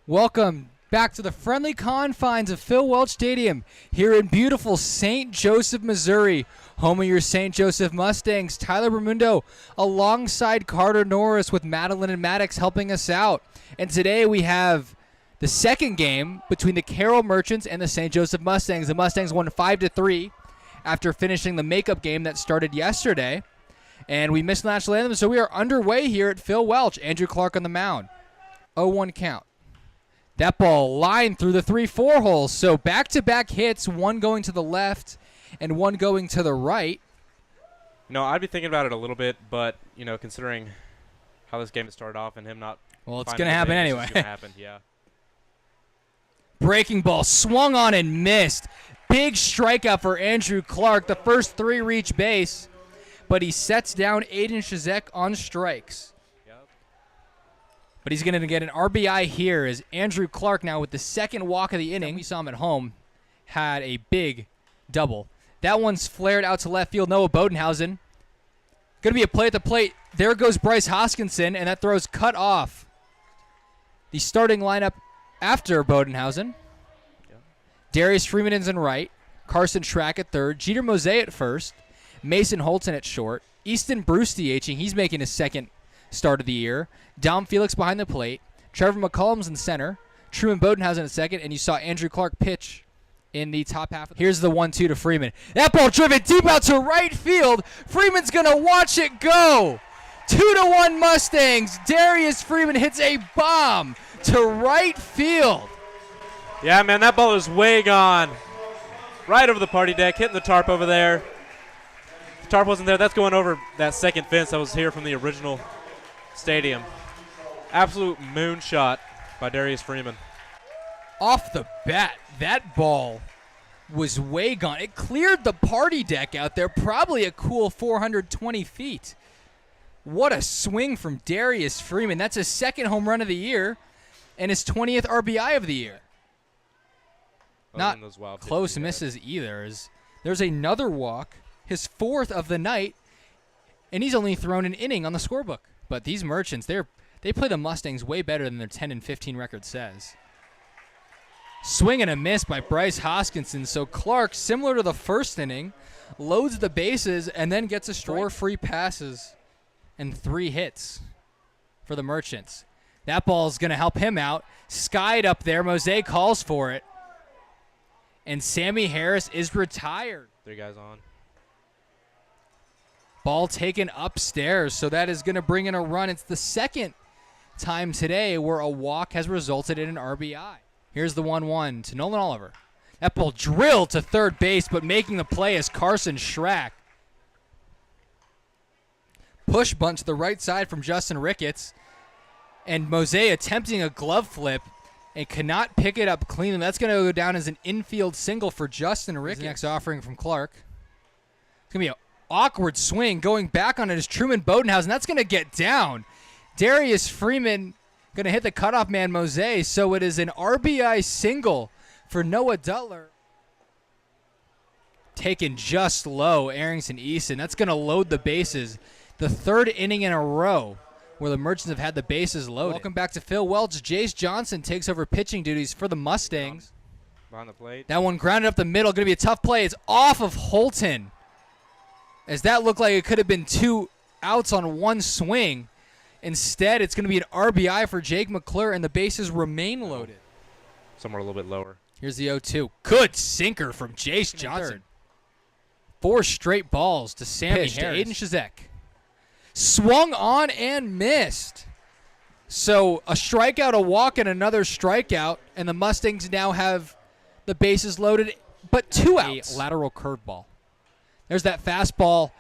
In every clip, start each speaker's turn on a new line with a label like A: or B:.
A: Welcome back to the friendly confines of Phil Welch Stadium here in beautiful St. Joseph, Missouri, home of your St. Joseph Mustangs. Tyler Bermundo alongside Carter Norris with Madeline and Maddox helping us out. And today we have the second game between the Carroll Merchants and the St. Joseph Mustangs. The Mustangs won 5-3 after finishing the makeup game that started yesterday. And we missed the national anthem, so we are underway here at Phil Welch. Andrew Clark on the mound. 0-1 count. That ball lined through the 3-4 holes. So back-to-back hits, one going to the left and one going to the right.
B: No, I'd be thinking about it a little bit, but, considering how this game has started off and him not...
A: Well, it's going to happen anyway.
B: It's going to happen, yeah.
A: Breaking ball swung on and missed. Big strikeout for Andrew Clark. The first three reach base, but he sets down Aiden Shizek on strikes. But he's going to get an RBI here as Andrew Clark now with the second walk of the inning. We saw him at home, had a big double. That one's flared out to left field. Noah Bodenhausen. Going to be a play at the plate. There goes Bryce Hoskinson, and that throw's cut off. The starting lineup after Bodenhausen. Darius Freeman is in right. Carson Schrack at third. Jeter Mose at first. Mason Holton at short. Easton Bruce DHing. He's making his second start of the year. Dom Felix behind the plate. Trevor McCollum's in center. Truman Bodenhausen at second. And you saw Andrew Clark pitch in the top half. Here's the 1-2 to Freeman. That ball driven deep out to right field. Freeman's going to watch it go. 2-1 Mustangs. Darius Freeman hits a bomb to right field.
B: Yeah, man, that ball is way gone. Right over the party deck, hitting the tarp over there. The tarp wasn't there. That's going over that second fence that was here from the original stadium. Absolute moonshot by Darius Freeman.
A: Off the bat, that ball was way gone. It cleared the party deck out there, probably a cool 420 feet. What a swing from Darius Freeman. That's his second home run of the year and his 20th RBI of the year. Not close misses either. There's another walk, his fourth of the night, and he's only thrown an inning on the scorebook. But these Merchants, they play the Mustangs way better than their 10-15 record says. Swing and a miss by Bryce Hoskinson. So Clark, similar to the first inning, loads the bases and then gets a strike. 4 free passes and 3 hits for the Merchants. That ball is going to help him out. Skied up there. Mose calls for it. And Sammy Harris is retired.
B: 3 guys on.
A: Ball taken upstairs, so that is going to bring in a run. It's the second time today where a walk has resulted in an RBI. Here's the 1-1 to Nolan Oliver. That ball drilled to third base, but making the play is Carson Schrack. Push bunt to the right side from Justin Ricketts. And Mose attempting a glove flip and cannot pick it up cleanly. That's going to go down as an infield single for Justin Ricketts. Next offering from Clark. It's going to be an awkward swing going back on it is Truman Bodenhausen. That's going to get down. Darius Freeman going to hit the cutoff man Mose. So it is an RBI single for Noah Dutler. Taken just low, Arrington Easton. That's going to load the bases. The third inning in a row where the Merchants have had the bases loaded. Welcome back to Phil Welch. Jace Johnson takes over pitching duties for the Mustangs.
B: Behind the plate.
A: That one grounded up the middle. Going to be a tough play. It's off of Holton. As that looked like it could have been 2 outs on one swing. Instead, it's going to be an RBI for Jake McClure, and the bases remain loaded.
B: Somewhere a little bit lower.
A: Here's the 0-2. Good sinker from Jace Johnson. 4 straight balls to Sammy Harris. To Aiden Shizek. Swung on and missed. So a strikeout, a walk, and another strikeout, and the Mustangs now have the bases loaded, but 2 outs. A lateral curveball. There's that fastball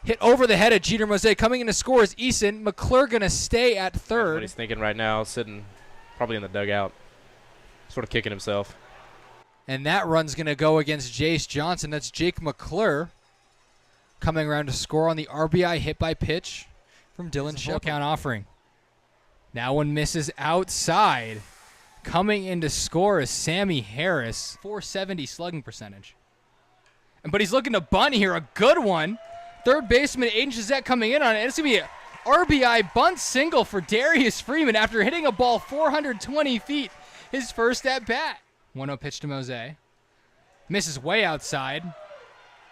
A: hit over the head of Jeter Mose. Coming in to score is Eason. McClure going to stay at third.
B: What he's thinking right now, sitting probably in the dugout, sort of kicking himself.
A: And that run's going to go against Jace Johnson. That's Jake McClure coming around to score on the RBI hit by pitch from Dylan Shepard. Count offering. Now one misses outside. Coming in to score is Sammy Harris. 470 slugging percentage. But he's looking to bunt here. A good one. Third baseman Aiden Shizek coming in on it. It's going to be an RBI bunt single for Darius Freeman after hitting a ball 420 feet his first at bat. 1-0 pitch to Mose. Misses way outside.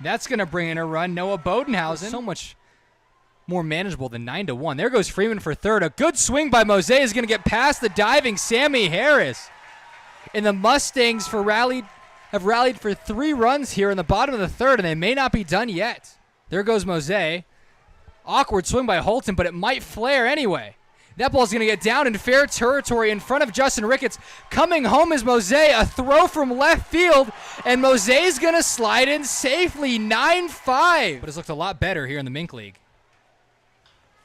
A: That's going to bring in a run. Noah Bodenhausen. So much more manageable than 9-1. There goes Freeman for third. A good swing by Mose is going to get past the diving Sammy Harris. And the Mustangs have rallied for 3 runs here in the bottom of the third, and they may not be done yet. There goes Mose. Awkward swing by Holton, but it might flare anyway. That ball's going to get down in fair territory in front of Justin Ricketts. Coming home is Mose, a throw from left field, and Mose's going to slide in safely, 9-5. But it's looked a lot better here in the Mink League.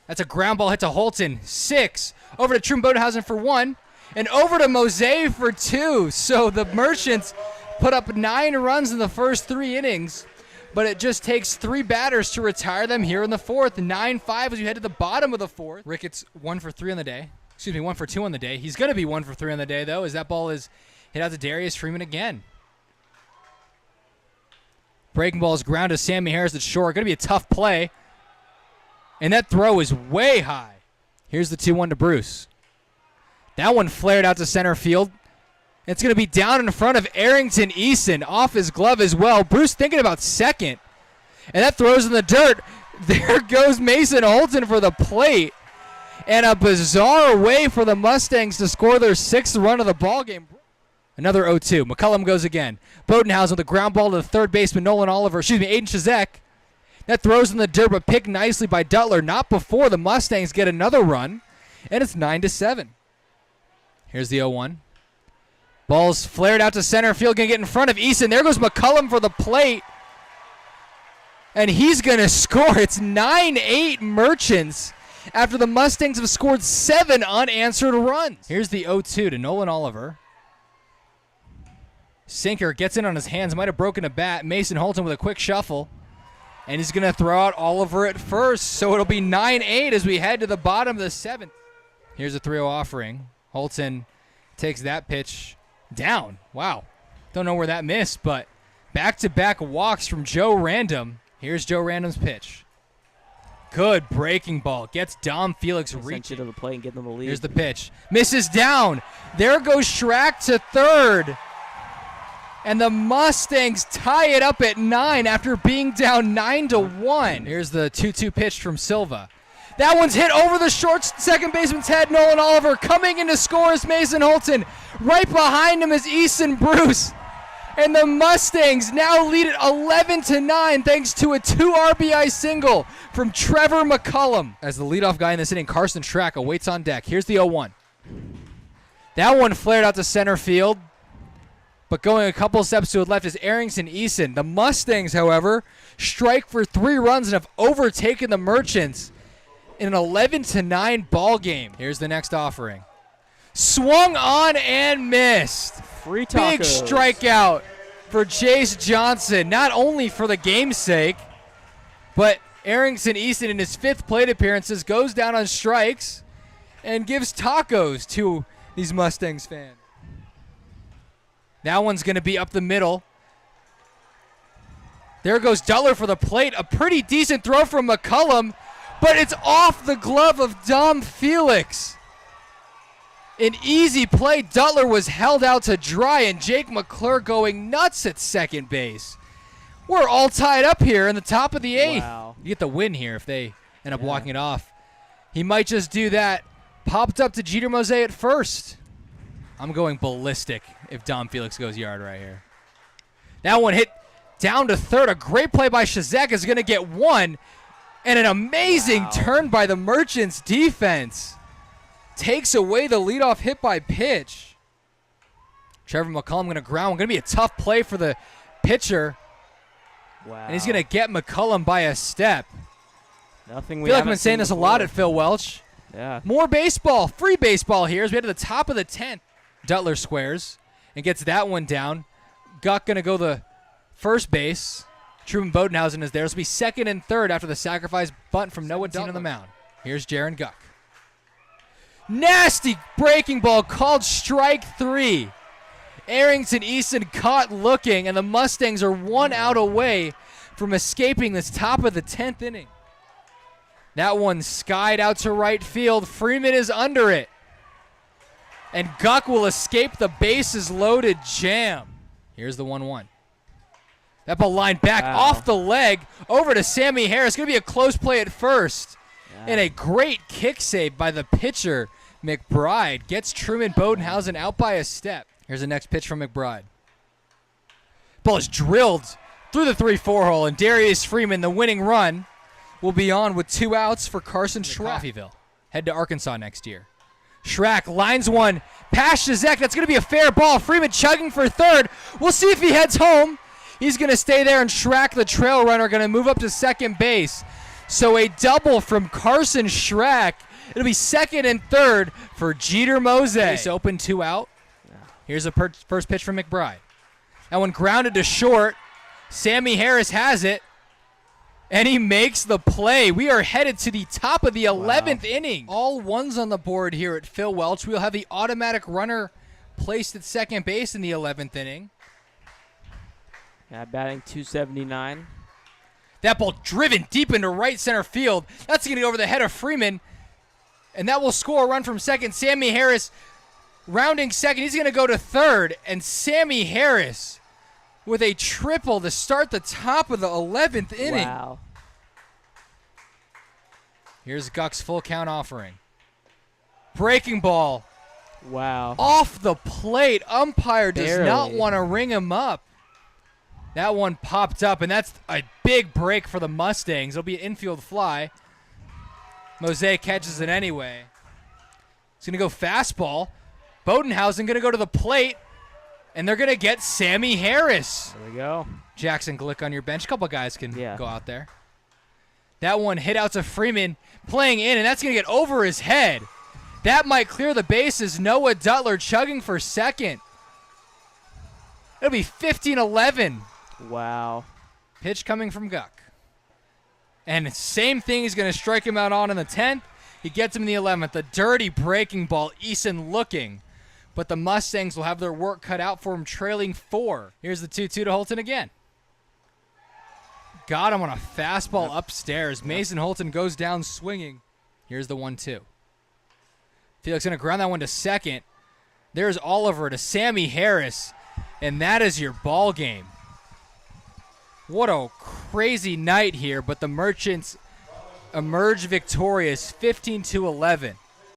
A: That's a ground ball hit to Holton, 6. Over to Truman Bodenhausen for 1, and over to Mose for 2. So the Merchants put up 9 runs in the first 3 innings, but it just takes 3 batters to retire them here in the 4th. 9-5 as you head to the bottom of the 4th. Ricketts 1 for 3 on the day. 1 for 2 on the day. He's going to be 1 for 3 on the day, though, as that ball is hit out to Darius Freeman again. Breaking ball is ground to Sammy Harris at short. Going to be a tough play. And that throw is way high. Here's the 2-1 to Bruce. That one flared out to center field. It's going to be down in front of Arrington Eason, off his glove as well. Bruce thinking about second. And that throws in the dirt. There goes Mason Holton for the plate. And a bizarre way for the Mustangs to score their 6th run of the ballgame. Another 0-2. McCullum goes again. Bodenhausen with a ground ball to the third baseman, Aiden Shazek. That throws in the dirt, but picked nicely by Duttler. Not before the Mustangs get another run. And it's 9-7. Here's the 0-1. Ball's flared out to center field, going to get in front of Eason. There goes McCullum for the plate. And he's going to score. It's 9-8 Merchants after the Mustangs have scored 7 unanswered runs. Here's the 0-2 to Nolan Oliver. Sinker gets in on his hands, might have broken a bat. Mason Holton with a quick shuffle. And he's going to throw out Oliver at first. So it'll be 9-8 as we head to the bottom of the 7th. Here's a 3-0 offering. Holton takes that pitch down. Wow. Don't know where that missed, but back-to-back walks from Joe Random. Here's Joe Random's pitch. Good breaking ball. Gets Dom Felix reaching
C: to the plate and get them the lead.
A: Here's the pitch. Misses down. There goes Schrack to third. And the Mustangs tie it up at 9 after being down 9-1. Here's the 2-2 pitch from Silva. That one's hit over the short second baseman's head. Nolan Oliver coming in to score is Mason Holton. Right behind him is Eason Bruce. And the Mustangs now lead it 11-9 thanks to a 2 RBI single from Trevor McCullum. As the leadoff guy in this inning, Carson Schrack awaits on deck. Here's the 0-1. That one flared out to center field. But going a couple steps to the left is Arrington Eason. The Mustangs, however, strike for 3 runs and have overtaken the Merchants in an 11-9 ball game. Here's the next offering. Swung on and missed.
C: Free tacos.
A: Big strikeout for Chase Johnson, not only for the game's sake, but Arrington Eason in his 5th plate appearances goes down on strikes and gives tacos to these Mustangs fans. That one's going to be up the middle. There goes Duttler for the plate. A pretty decent throw from McCullum, but it's off the glove of Dom Felix. An easy play. Duttler was held out to dry, and Jake McClure going nuts at second base. We're all tied up here in the top of the 8th.
C: Wow.
A: You get the win here if they end up walking it off. He might just do that. Popped up to Jeter Mose at first. I'm going ballistic if Dom Felix goes yard right here. That one hit down to third. A great play by Shazek is going to get 1. And an amazing turn by the Merchants defense. Takes away the leadoff hit by pitch. Trevor McCullum going to ground. Going to be a tough play for the pitcher.
C: Wow.
A: And he's going to get McCullum by a step.
C: Nothing
A: I
C: we
A: feel like I've
C: haven't
A: been saying
C: seen
A: this a
C: before.
A: lot at Phil Welch.
C: Yeah.
A: More baseball. Free baseball here as we head to the top of the 10th. Duttler squares and gets that one down. Guck going to go the first base. Truman Bodenhausen is there. This will be second and third after the sacrifice bunt from Noah Dean on the mound. Here's Jaron Guck. Nasty breaking ball called strike 3. Arrington Eason caught looking, and the Mustangs are 1 out away from escaping this top of the 10th inning. That one skied out to right field. Freeman is under it. And Guck will escape the bases loaded jam. Here's the 1-1. That ball lined back off the leg over to Sammy Harris. Going to be a close play at first.
C: Yeah.
A: And a great kick save by the pitcher, McBride. Gets Truman Bodenhausen out by a step. Here's the next pitch from McBride. Ball is drilled through the 3-4 hole, and Darius Freeman, the winning run, will be on with 2 outs for Carson Schrack. Coffeyville. Head to Arkansas next year. Schrack lines one past Shazek. That's going to be a fair ball. Freeman chugging for third. We'll see if he heads home. He's going to stay there, and Schrack, the trail runner, going to move up to second base. So a double from Carson Schrack. It'll be second and third for Jeter Mose. Base open, 2 out. Here's a first pitch from McBride. That one grounded to short. Sammy Harris has it, and he makes the play. We are headed to the top of the 11th inning. All ones on the board here at Phil Welch. We'll have the automatic runner placed at second base in the 11th inning.
C: Yeah, batting 279.
A: That ball driven deep into right center field. That's going to go over the head of Freeman, and that will score a run from second. Sammy Harris rounding second. He's going to go to third, and Sammy Harris with a triple to start the top of the 11th inning.
C: Wow.
A: Here's Guck's full count offering. Breaking ball
C: Wow.
A: off the plate. Umpire does not
C: Barely.
A: want to ring him up. That one popped up, and that's a big break for the Mustangs. It'll be an infield fly. Mosaic catches it anyway. He's going to go fastball. Bodenhausen going to go to the plate, and they're going to get Sammy Harris.
C: There we go.
A: Jackson Glick on your bench. A couple guys can
C: Yeah.
A: go out there. That one hit out to Freeman playing in, and that's going to get over his head. That might clear the bases. Noah Duttler chugging for second. It'll be 15-11.
C: Wow.
A: Pitch coming from Guck. And same thing, he's going to strike him out on in the 10th. He gets him in the 11th. The dirty breaking ball, Eason looking. But the Mustangs will have their work cut out for him, trailing 4. Here's the 2-2 to Holton again. Got him on a fastball upstairs. Mason Holton goes down swinging. Here's the 1-2. Felix going to ground that one to second. There's Oliver to Sammy Harris. And that is your ball game. What a crazy night here, but the Merchants emerge victorious 15-11.